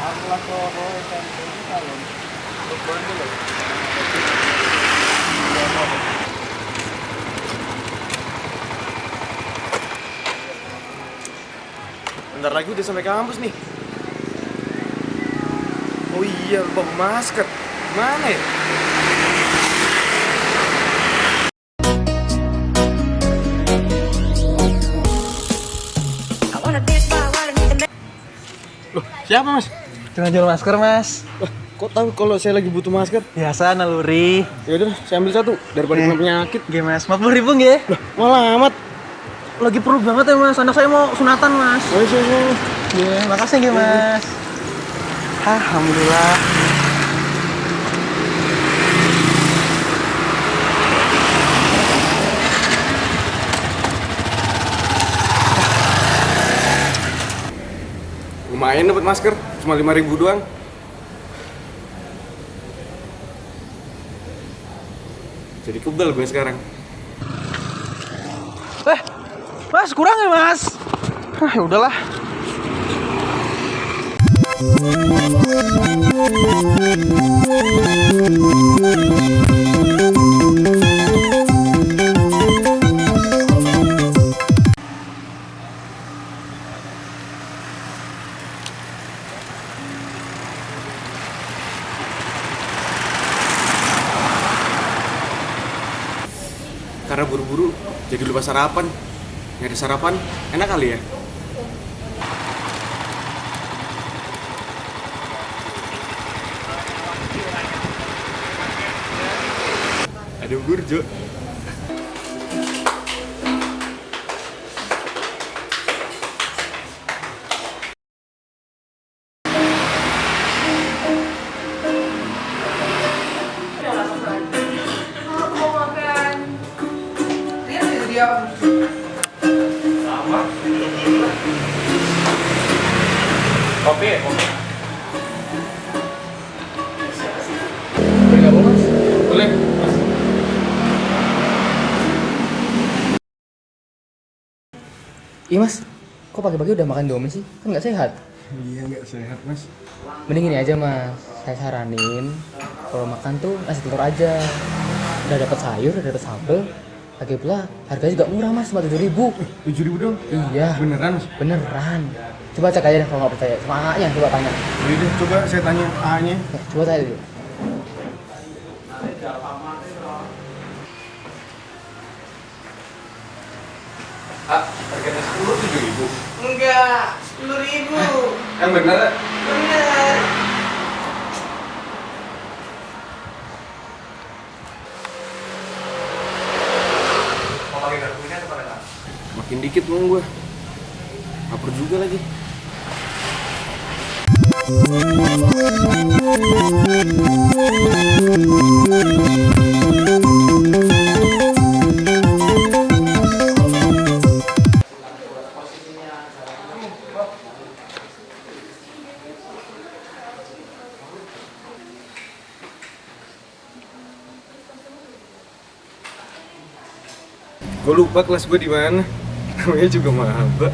Aku lah Soro SMP ini calon. Beban dulu. Bentar lagi udah sampai kampus nih. Oh iya, lupa bawa masker. Mana ya? Loh, siapa mas? Cuma jual masker mas. Wah, kok tahu kalau saya lagi butuh masker? Biasa naluri. Ya udah, saya ambil satu daripada kena penyakit. Oke mas, 50.000 nggih. Loh, malah amat. Lagi perlu banget ya mas, anak saya mau sunatan mas. Oh iya. Iya, makasih nggih mas. Alhamdulillah. Lumayan dapat masker, cuma 5.000 doang. Jadi kebal gue sekarang. Mas kurang ya mas. Ya udahlah. Karena buru-buru, jadi lupa sarapan. Nggak ada sarapan, enak kali ya? Ada burjo. Kopi ya? Kopi? Boleh gabung mas? Boleh mas. Iya mas, kok pagi-pagi udah makan Indomie sih? Kan nggak sehat. Iya nggak sehat mas. Mending ini aja mas, saya saranin kalau makan tuh nasi telur aja. Udah dapet sayur, udah dapet sambel. Lagi pula harganya juga murah mas, cuma 7.000. 7.000 dong? Iya. Beneran mas? Beneran. Coba cek aja deh kalau nggak percaya. Sama A-nya coba tanya. Udah, coba saya tanya A-nya. Ya, coba tanya dulu. Harganya 7.000. Enggak, 10.000. Yang bener ya? Bener. Mau pakai garpunya atau pakai tangan? Makin dikit dong gue. Lapar juga lagi. Gue lupa kelas gue di mana. Namanya juga maba.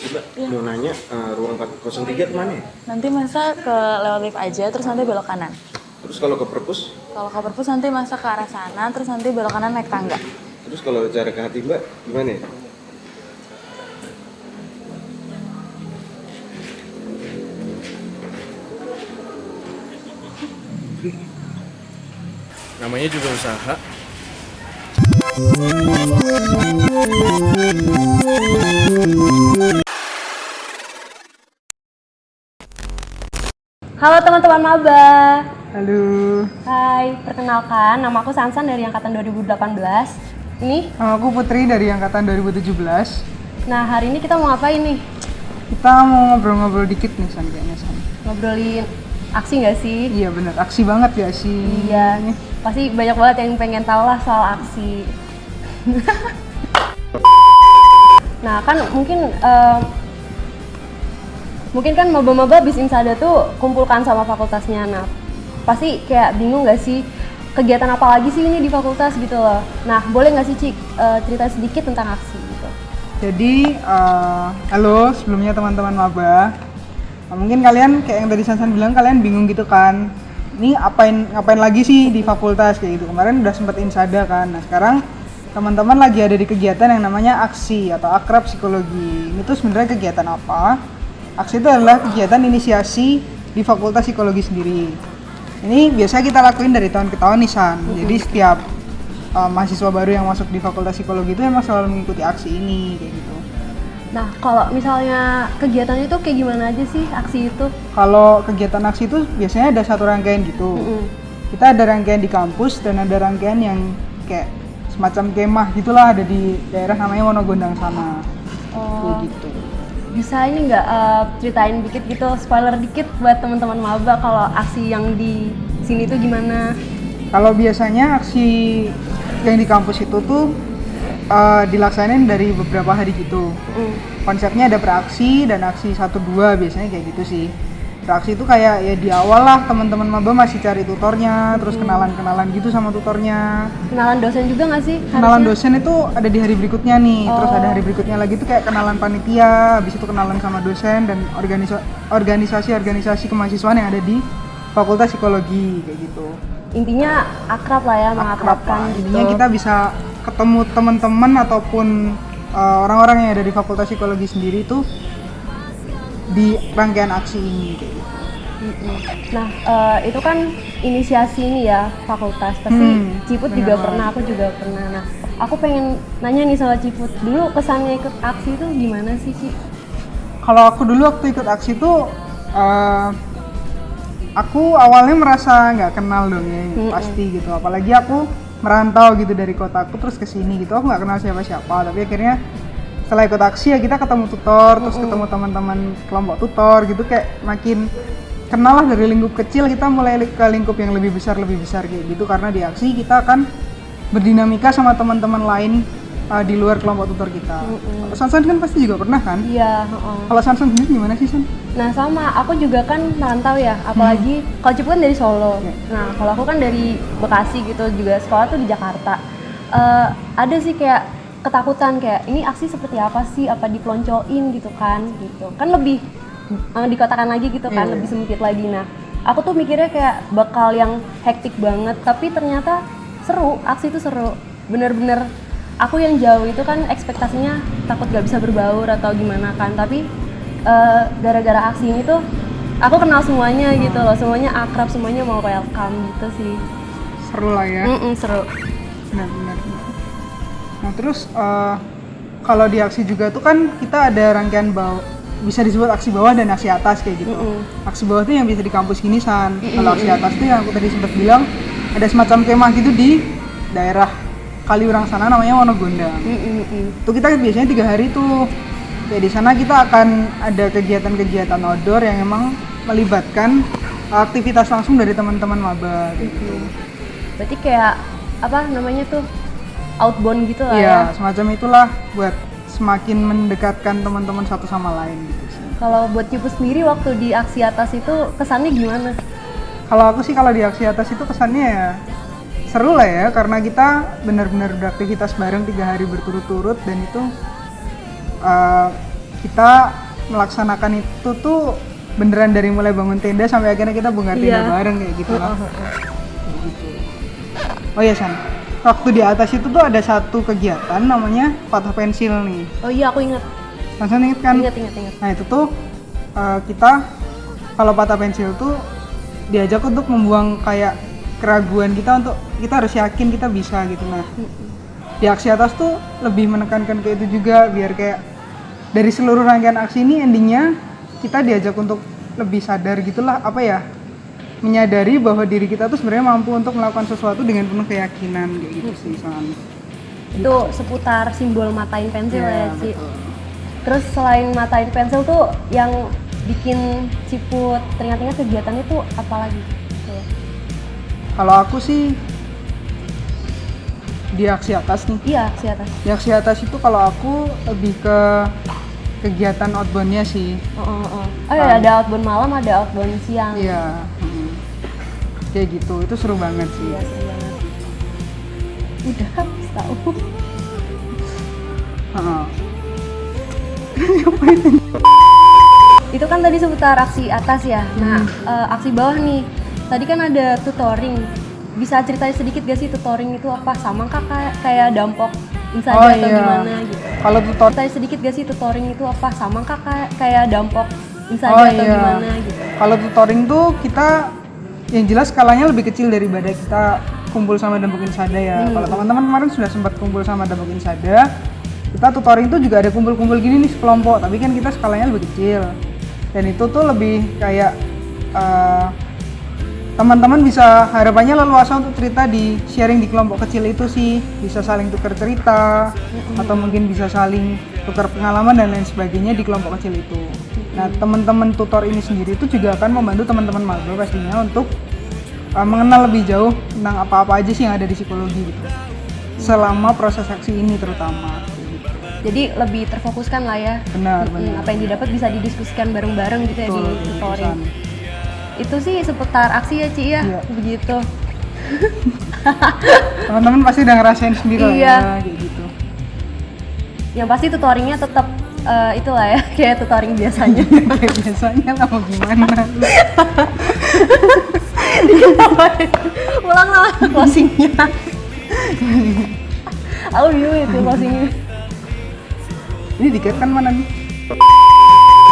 Coba mau nanya ruang 403 kemana ya? Nanti masa ke lewat lift aja, terus nanti belok kanan. Terus kalau ke perpus? Kalau ke perpus nanti masa ke arah sana, terus nanti belok kanan naik tangga. Terus kalau cara ke hati mbak gimana ya? Namanya juga usaha. Halo teman-teman maba. Halo. Hai, perkenalkan nama aku Sansan dari angkatan 2018. Ini, Aku Putri dari angkatan 2017. nah hari ini kita mau ngapain nih? Kita mau ngobrol-ngobrol dikit nih kayaknya San. Ngobrolin aksi nggak sih? Iya bener, aksi banget ya sih. Iya, pasti banyak banget yang pengen tahu lah soal aksi. Nah kan mungkin kan maba-maba bis Insada tuh kumpulkan sama fakultasnya. Nah pasti kayak bingung gak sih kegiatan apa lagi sih ini di fakultas gitu loh. Nah, boleh nggak sih Cik cerita sedikit tentang aksi gitu? Jadi, halo sebelumnya teman-teman maba. Nah, mungkin kalian kayak yang tadi Sansan bilang, kalian bingung gitu kan. Ini ngapain lagi sih di fakultas kayak gitu. Kemarin udah sempat insada kan. Nah, sekarang teman-teman lagi ada di kegiatan yang namanya aksi atau akrab psikologi. Ini tuh sebenarnya kegiatan apa? Aksi itu adalah kegiatan inisiasi di Fakultas Psikologi sendiri. Ini biasanya kita lakuin dari tahun ke tahun nih San. Jadi setiap mahasiswa baru yang masuk di Fakultas Psikologi itu emang selalu mengikuti aksi ini kayak gitu. Nah, kalau misalnya kegiatannya itu kayak gimana aja sih aksi itu? Kalau kegiatan aksi itu biasanya ada satu rangkaian gitu. Kita ada rangkaian di kampus dan ada rangkaian yang kayak semacam kemah gitulah, ada di daerah namanya Wonogondang sana. Kayak gitu. Bisa ini nggak ceritain dikit gitu, spoiler dikit buat teman-teman maba kalau aksi yang di sini tuh gimana? Kalau biasanya aksi yang di kampus itu tuh dilaksanain dari beberapa hari gitu. Konsepnya ada praksi dan aksi 1-2 biasanya kayak gitu sih. Praksi itu kayak ya di awal lah teman-teman maba masih cari tutornya, terus kenalan-kenalan gitu sama tutornya. Kenalan dosen juga nggak sih? Kenalan dosen itu ada di hari berikutnya nih, terus ada hari berikutnya lagi tuh kayak kenalan panitia, habis itu kenalan sama dosen dan organisasi kemahasiswaan yang ada di Fakultas Psikologi kayak gitu. Intinya akrab lah ya, mengakrabkan gitu. Intinya kita bisa ketemu teman-teman ataupun orang-orang yang ada di Fakultas Psikologi sendiri tuh di rangkaian aksi ini kayak gitu. Nah, itu kan inisiasi ini ya fakultas. Pasti Ciput juga pernah, aku juga pernah. Nah, aku pengen nanya nih soal Ciput. Dulu kesannya ikut aksi itu gimana sih, Ci? Kalau aku dulu waktu ikut aksi tuh aku awalnya merasa nggak kenal dong ya, pasti gitu. Apalagi aku merantau gitu dari kotaku terus ke sini gitu. Aku nggak kenal siapa-siapa, tapi akhirnya setelah ikut aksi ya kita ketemu tutor, terus ketemu teman-teman kelompok tutor gitu, kayak makin kenal lah dari lingkup kecil kita mulai ke lingkup yang lebih besar kayak gitu, karena di aksi kita akan berdinamika sama teman-teman lain di luar kelompok tutor kita. Sansan kan pasti juga pernah kan? Iya. Kalau Sansan sendiri gimana sih San? Nah sama, aku juga kan merantau ya, apalagi kalau Ciput kan dari Solo. Nah kalau aku kan dari Bekasi gitu, juga sekolah tuh di Jakarta. Ada sih kayak ketakutan kayak ini aksi seperti apa sih, apa dipeloncoin gitu kan lebih dikotakan lagi gitu kan, lebih sempit lagi. Nah aku tuh mikirnya kayak bakal yang hektik banget, tapi ternyata seru, aksi itu seru bener-bener. Aku yang jauh itu kan ekspektasinya takut gak bisa berbaur atau gimana kan, tapi gara-gara aksi ini tuh aku kenal semuanya gitu loh, semuanya akrab, semuanya mau welcome gitu sih. Seru lah ya. Seru. Benar. Nah terus kalau di aksi juga tuh kan kita ada rangkaian bawah, bisa disebut aksi bawah dan aksi atas kayak gitu. Aksi bawah tuh yang bisa di kampus gini San. Kalau aksi atas tuh yang aku tadi sempat bilang ada semacam kemah gitu di daerah Kaliurang sana namanya Wonogondang. Itu kita biasanya 3 hari tuh. Ya di sana kita akan ada kegiatan-kegiatan outdoor yang emang melibatkan aktivitas langsung dari teman-teman maba gitu. Berarti kayak apa namanya tuh? Outbound gitu lah ya. ya. Semacam itulah buat semakin mendekatkan teman-teman satu sama lain gitu sih. Kalau buat Ciput sendiri waktu di aksi atas itu kesannya gimana? Kalau aku sih kalau di aksi atas itu kesannya ya seru lah ya, karena kita benar-benar beraktivitas bareng 3 hari berturut-turut dan itu kita melaksanakan itu tuh beneran dari mulai bangun tenda sampai akhirnya kita bongkar tenda bareng kayak gitu lah. Oh iya San, waktu di atas itu tuh ada satu kegiatan namanya patah pensil nih. Oh iya aku ingat. Sansan inget kan? Ingat. Nah itu tuh kita kalau patah pensil tuh diajak untuk membuang kayak keraguan kita untuk kita harus yakin kita bisa gitu. Nah di aksi atas tuh lebih menekankan ke itu juga, biar kayak dari seluruh rangkaian aksi ini endingnya kita diajak untuk lebih sadar gitulah, apa ya, menyadari bahwa diri kita tuh sebenarnya mampu untuk melakukan sesuatu dengan penuh keyakinan kayak gitu sih soalnya. Itu seputar simbol matain pensil ya Ci. Betul. Terus selain matain pensil tuh yang bikin Ciput teringat-ingat kegiatannya tuh apa lagi? Kalau aku sih di aksi atas nih. Iya, aksi atas. Di aksi atas itu kalau aku lebih ke kegiatan outbound-nya sih. Oh ya, ada outbound malam, ada outbound siang. Iya. Kayak gitu, itu seru banget sih. Iya, seru banget. Udah habis tahu. Heeh. Itu kan tadi seputar aksi atas ya. Nah, aksi bawah nih. Tadi kan ada tutoring. Bisa ceritain sedikit gak sih tutoring itu apa? Sama kah kayak dampok Insada atau gimana gitu? Kalau tutor Ceritain sedikit gak sih tutoring itu apa? Sama kah kayak dampok Insada atau gimana gitu? Kalau tutoring tuh kita yang jelas skalanya lebih kecil daripada kita kumpul sama Dampok Insada ya. Kalau teman-teman kemarin sudah sempat kumpul sama Dampok Insada, kita tutoring tuh juga ada kumpul-kumpul gini nih sekelompok, tapi kan kita skalanya lebih kecil. Dan itu tuh lebih kayak teman-teman bisa harapannya leluasa untuk cerita di sharing di kelompok kecil itu sih, bisa saling tukar cerita atau mungkin bisa saling tukar pengalaman dan lain sebagainya di kelompok kecil itu. Nah, teman-teman tutor ini sendiri itu juga akan membantu teman-teman maba pastinya untuk mengenal lebih jauh tentang apa-apa aja sih yang ada di psikologi gitu. Selama proses aksi ini terutama. Jadi lebih terfokuskan lah ya. Benar. Apa yang didapat bisa didiskusikan bareng-bareng gitu ya di tutoring. Betul. Itu sih seputar aksi ya Ci ya, Iya. begitu. Teman-teman pasti udah ngerasain sendiri lah Iya. ya, kayak gitu. Yang pasti tutoringnya tetap itulah ya, kayak tutoring biasanya. Kayak biasanya lah mau gimana. Ulang lah closingnya. Aku bingung itu closingnya. Ini dikat kan mana nih?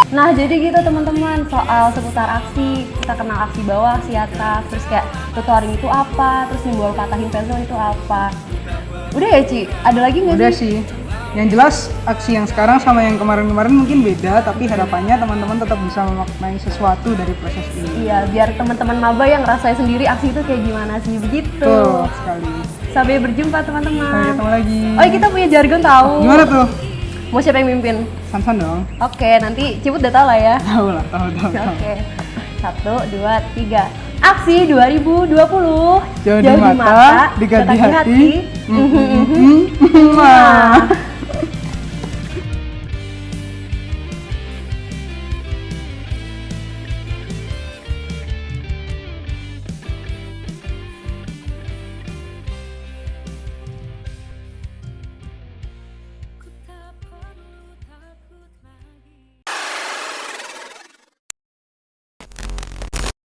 Nah jadi gitu teman-teman, soal seputar aksi, kita kenal aksi bawah, aksi atas, terus kayak tutoring itu apa, terus simbol patahin pensil itu apa. Udah ya Ci? Ada lagi nggak Udah sih? sih. Yang jelas aksi yang sekarang sama yang kemarin-kemarin mungkin beda, tapi harapannya teman-teman tetap bisa memaknai sesuatu dari proses ini. Iya, biar teman-teman maba yang ngerasain sendiri aksi itu kayak gimana sih, begitu. Betul sekali. Sampai berjumpa teman-teman. Sampai ketemu lagi. Oh kita punya jargon tahu. Gimana tuh? Mau siapa yang mimpin? Sansan dong. Oke, nanti Ciput udah tahu lah ya. Tahu lah, tahu. Oke. 1, 2, 3. Aksi 2020. Jauh di mata, dekat di hati. Mwah.